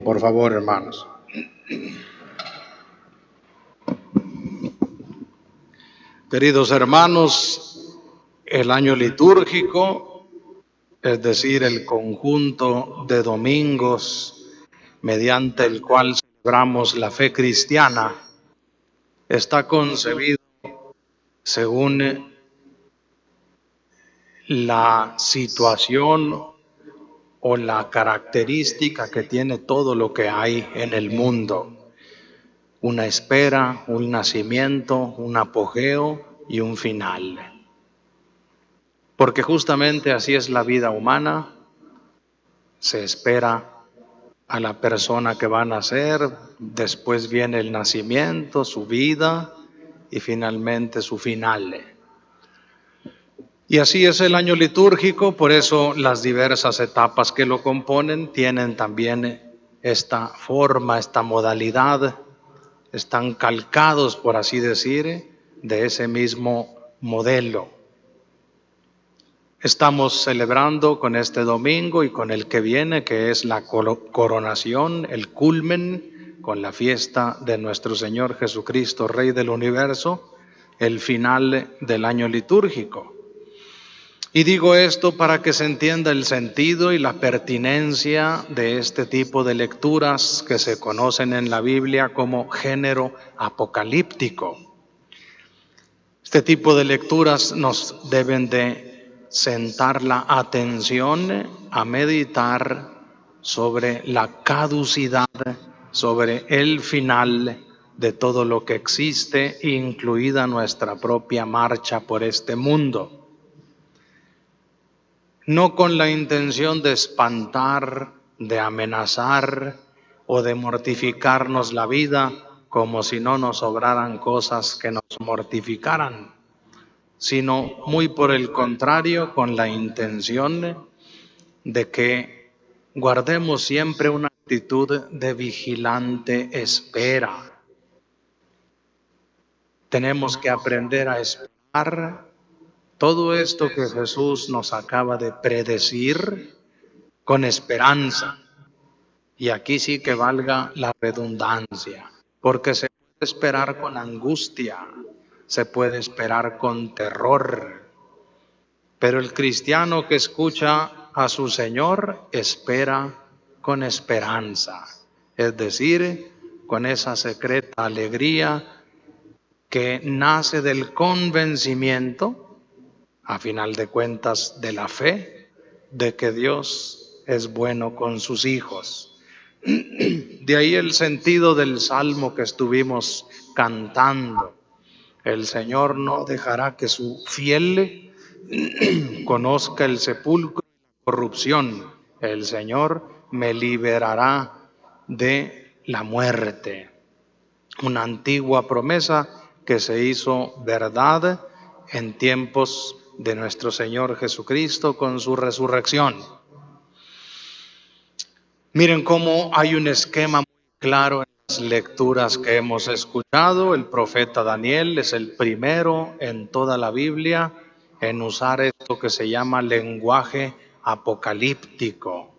Por favor, hermanos. Queridos hermanos, el año litúrgico, es decir, el conjunto de domingos mediante el cual celebramos la fe cristiana, está concebido según la situación o la característica que tiene todo lo que hay en el mundo. Una espera, un nacimiento, un apogeo y un final. Porque justamente así es la vida humana. Se espera a la persona que va a nacer, después viene el nacimiento, su vida y finalmente su final. Y así es el año litúrgico, por eso las diversas etapas que lo componen tienen también esta forma, esta modalidad, están calcados, por así decir, de ese mismo modelo. Estamos celebrando con este domingo y con el que viene, que es la coronación, el culmen, con la fiesta de nuestro Señor Jesucristo, Rey del Universo, el final del año litúrgico. Y digo esto para que se entienda el sentido y la pertinencia de este tipo de lecturas que se conocen en la Biblia como género apocalíptico. Este tipo de lecturas nos deben de sentar la atención a meditar sobre la caducidad, sobre el final de todo lo que existe, incluida nuestra propia marcha por este mundo. No con la intención de espantar, de amenazar o de mortificarnos la vida, como si no nos sobraran cosas que nos mortificaran, sino muy por el contrario, con la intención de que guardemos siempre una actitud de vigilante espera. Tenemos que aprender a esperar todo esto que Jesús nos acaba de predecir con esperanza. Y aquí sí que valga la redundancia, porque se puede esperar con angustia, se puede esperar con terror, pero el cristiano que escucha a su Señor espera con esperanza, es decir, con esa secreta alegría que nace del convencimiento, a final de cuentas, de la fe, de que Dios es bueno con sus hijos. De ahí el sentido del salmo que estuvimos cantando. El Señor no dejará que su fiel conozca el sepulcro y la corrupción. El Señor me liberará de la muerte. Una antigua promesa que se hizo verdad en tiempos de nuestro Señor Jesucristo con su resurrección. Miren cómo hay un esquema muy claro en las lecturas que hemos escuchado. El profeta Daniel es el primero en toda la Biblia en usar esto que se llama lenguaje apocalíptico.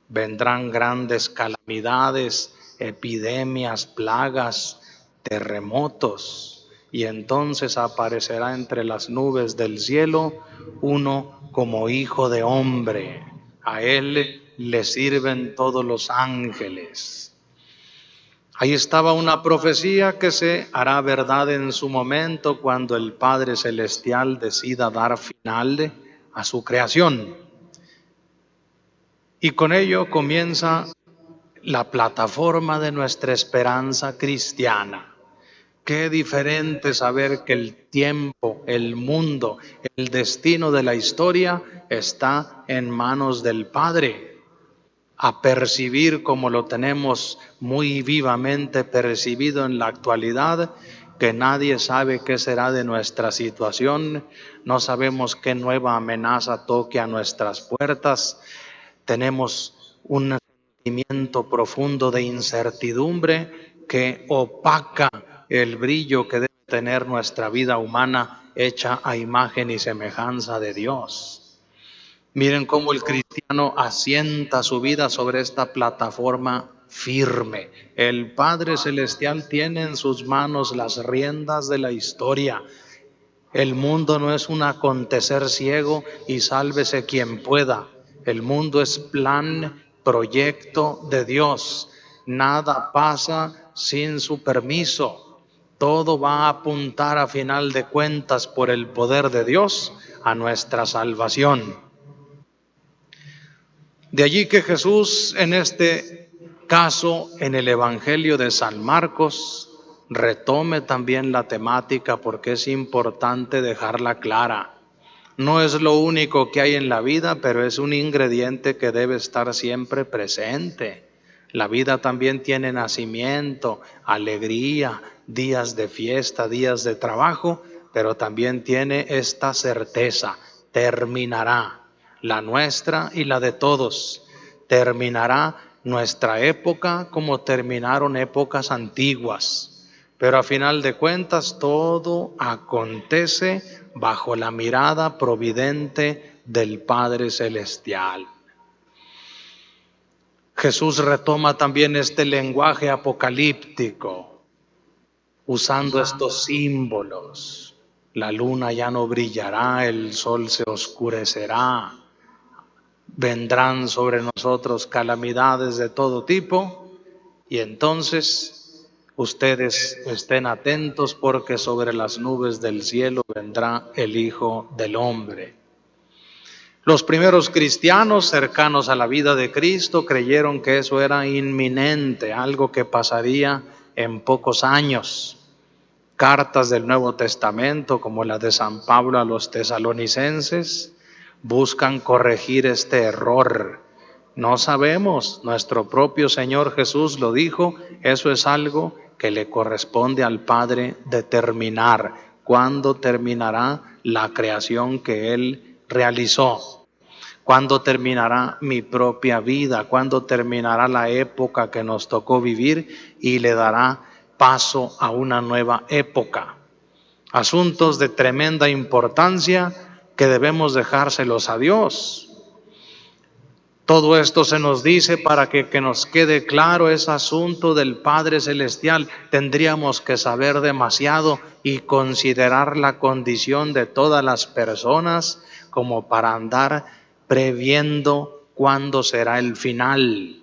Vendrán grandes calamidades, epidemias, plagas, terremotos, y entonces aparecerá entre las nubes del cielo uno como hijo de hombre. A él le sirven todos los ángeles. Ahí estaba una profecía que se hará verdad en su momento cuando el Padre Celestial decida dar final a su creación. Y con ello comienza la plataforma de nuestra esperanza cristiana. Qué diferente saber que el tiempo, el mundo, el destino de la historia está en manos del Padre. A percibir, como lo tenemos muy vivamente percibido en la actualidad, que nadie sabe qué será de nuestra situación, no sabemos qué nueva amenaza toque a nuestras puertas, tenemos un sentimiento profundo de incertidumbre que opaca el brillo que debe tener nuestra vida humana hecha a imagen y semejanza de Dios. Miren cómo el cristiano asienta su vida sobre esta plataforma firme. El Padre Celestial tiene en sus manos las riendas de la historia. El mundo no es un acontecer ciego y sálvese quien pueda. El mundo es plan, proyecto de Dios. Nada pasa sin su permiso. Todo va a apuntar a final de cuentas por el poder de Dios a nuestra salvación. De allí que Jesús en este caso, en el Evangelio de San Marcos, retome también la temática porque es importante dejarla clara. No es lo único que hay en la vida, pero es un ingrediente que debe estar siempre presente. La vida también tiene nacimiento, alegría, días de fiesta, días de trabajo, pero también tiene esta certeza: terminará. La nuestra y la de todos. Terminará nuestra época como terminaron épocas antiguas. Pero a final de cuentas todo acontece bajo la mirada providente del Padre Celestial. Jesús retoma también este lenguaje apocalíptico, usando estos símbolos. La luna ya no brillará, el sol se oscurecerá, vendrán sobre nosotros calamidades de todo tipo, y entonces ustedes estén atentos porque sobre las nubes del cielo vendrá el Hijo del Hombre. Los primeros cristianos cercanos a la vida de Cristo creyeron que eso era inminente, algo que pasaría en pocos años. Cartas del Nuevo Testamento, como la de San Pablo a los tesalonicenses, buscan corregir este error. No sabemos, nuestro propio Señor Jesús lo dijo, eso es algo que le corresponde al Padre determinar cuándo terminará la creación que Él realizó, cuándo terminará mi propia vida, cuándo terminará la época que nos tocó vivir y le dará paso a una nueva época. Asuntos de tremenda importancia que debemos dejárselos a Dios. Todo esto se nos dice para que nos quede claro ese asunto del Padre Celestial. Tendríamos que saber demasiado y considerar la condición de todas las personas como para andar previendo cuándo será el final.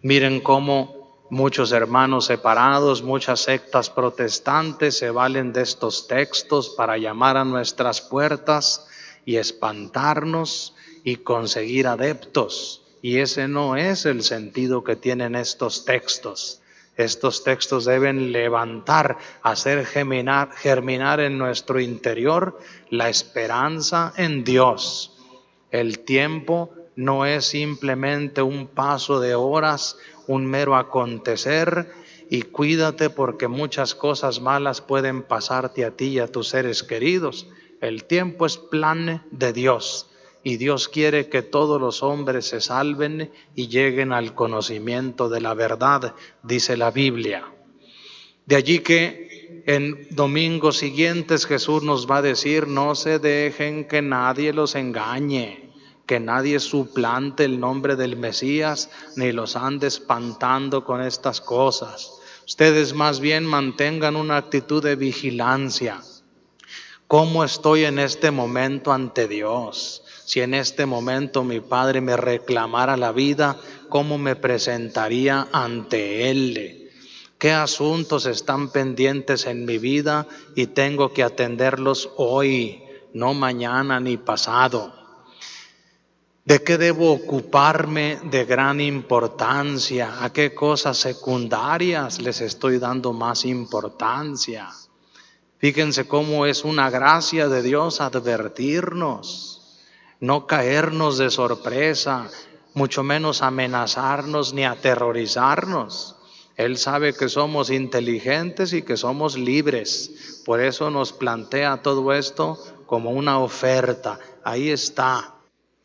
Miren cómo muchos hermanos separados, muchas sectas protestantes se valen de estos textos para llamar a nuestras puertas y espantarnos y conseguir adeptos. Y ese no es el sentido que tienen estos textos. Estos textos deben levantar, hacer germinar en nuestro interior la esperanza en Dios. El tiempo no es simplemente un paso de horas, un mero acontecer, y cuídate porque muchas cosas malas pueden pasarte a ti y a tus seres queridos. El tiempo es plan de Dios y Dios quiere que todos los hombres se salven y lleguen al conocimiento de la verdad, dice la Biblia. De allí que en domingos siguientes Jesús nos va a decir: no se dejen que nadie los engañe, que nadie suplante el nombre del Mesías, ni los ande espantando con estas cosas. Ustedes más bien mantengan una actitud de vigilancia. ¿Cómo estoy en este momento ante Dios? Si en este momento mi Padre me reclamara la vida, ¿cómo me presentaría ante Él? ¿Qué asuntos están pendientes en mi vida y tengo que atenderlos hoy, no mañana ni pasado? ¿De qué debo ocuparme de gran importancia? ¿A qué cosas secundarias les estoy dando más importancia? Fíjense cómo es una gracia de Dios advertirnos, no caernos de sorpresa, mucho menos amenazarnos ni aterrorizarnos. Él sabe que somos inteligentes y que somos libres. Por eso nos plantea todo esto como una oferta. Ahí está.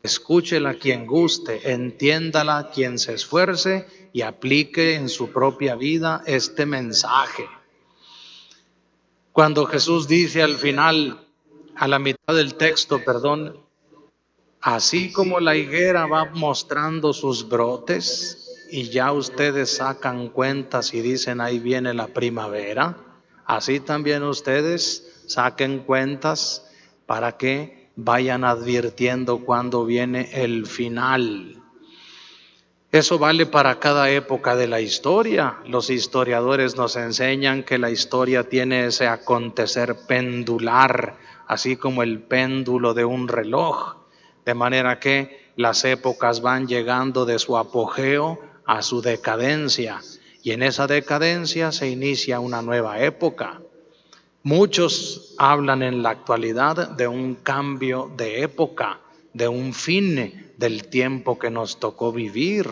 Escúchela quien guste, entiéndala quien se esfuerce y aplique en su propia vida este mensaje. Cuando Jesús dice al final, a la mitad del texto, así como la higuera va mostrando sus brotes y ya ustedes sacan cuentas y dicen ahí viene la primavera, así también ustedes saquen cuentas para que vayan advirtiendo cuándo viene el final. Eso vale para cada época de la historia. Los historiadores nos enseñan que la historia tiene ese acontecer pendular, así como el péndulo de un reloj, de manera que las épocas van llegando de su apogeo a su decadencia, y en esa decadencia se inicia una nueva época. Muchos hablan en la actualidad de un cambio de época, de un fin del tiempo que nos tocó vivir,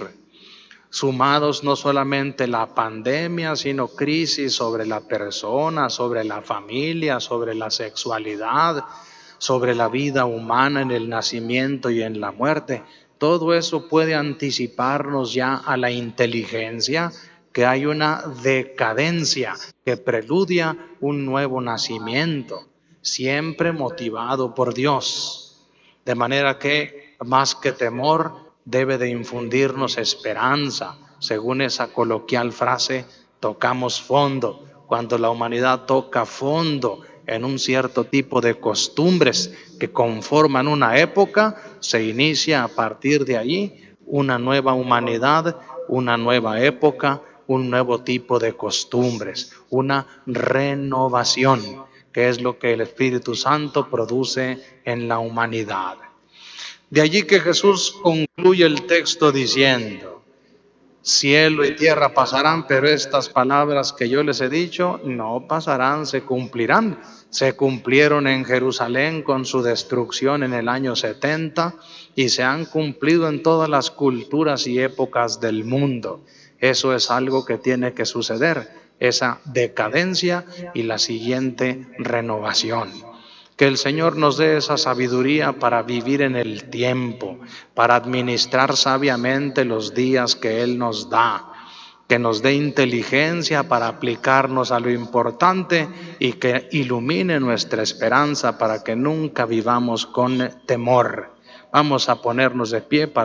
sumados no solamente la pandemia, sino crisis sobre la persona, sobre la familia, sobre la sexualidad, sobre la vida humana en el nacimiento y en la muerte. Todo eso puede anticiparnos ya a la inteligencia, que hay una decadencia que preludia un nuevo nacimiento, siempre motivado por Dios. De manera que, más que temor, debe de infundirnos esperanza. Según esa coloquial frase, tocamos fondo. Cuando la humanidad toca fondo en un cierto tipo de costumbres que conforman una época, se inicia a partir de allí una nueva humanidad, una nueva época, un nuevo tipo de costumbres, una renovación, que es lo que el Espíritu Santo produce en la humanidad. De allí que Jesús concluye el texto diciendo: cielo y tierra pasarán, pero estas palabras que yo les he dicho no pasarán, se cumplirán. Se cumplieron en Jerusalén con su destrucción en el año 70 y se han cumplido en todas las culturas y épocas del mundo. Eso es algo que tiene que suceder, esa decadencia y la siguiente renovación. Que el Señor nos dé esa sabiduría para vivir en el tiempo, para administrar sabiamente los días que Él nos da, que nos dé inteligencia para aplicarnos a lo importante y que ilumine nuestra esperanza para que nunca vivamos con temor. Vamos a ponernos de pie para